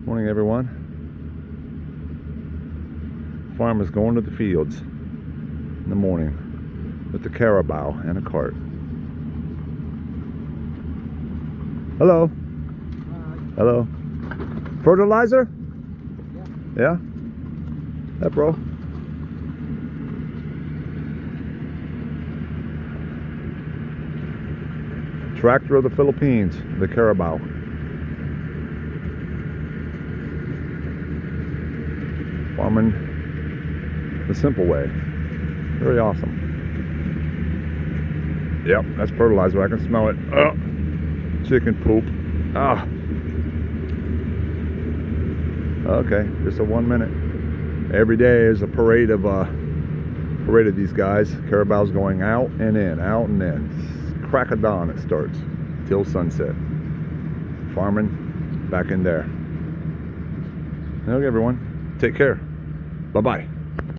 Morning, everyone. Farmers going to the fields in the morning with the Carabao and a cart. Hello. Hello. Fertilizer? Yeah? Yeah, bro. Tractor of the Philippines, the Carabao. Farming the simple way. Very awesome. Yep, that's fertilizer. I can smell it. Chicken poop. Okay, just a 1 minute. Every day is a parade of these guys. Carabao's going out and in, out and in. Crack of dawn it starts till sunset. Farming back in there. Okay, everyone. Take care. Bye-bye.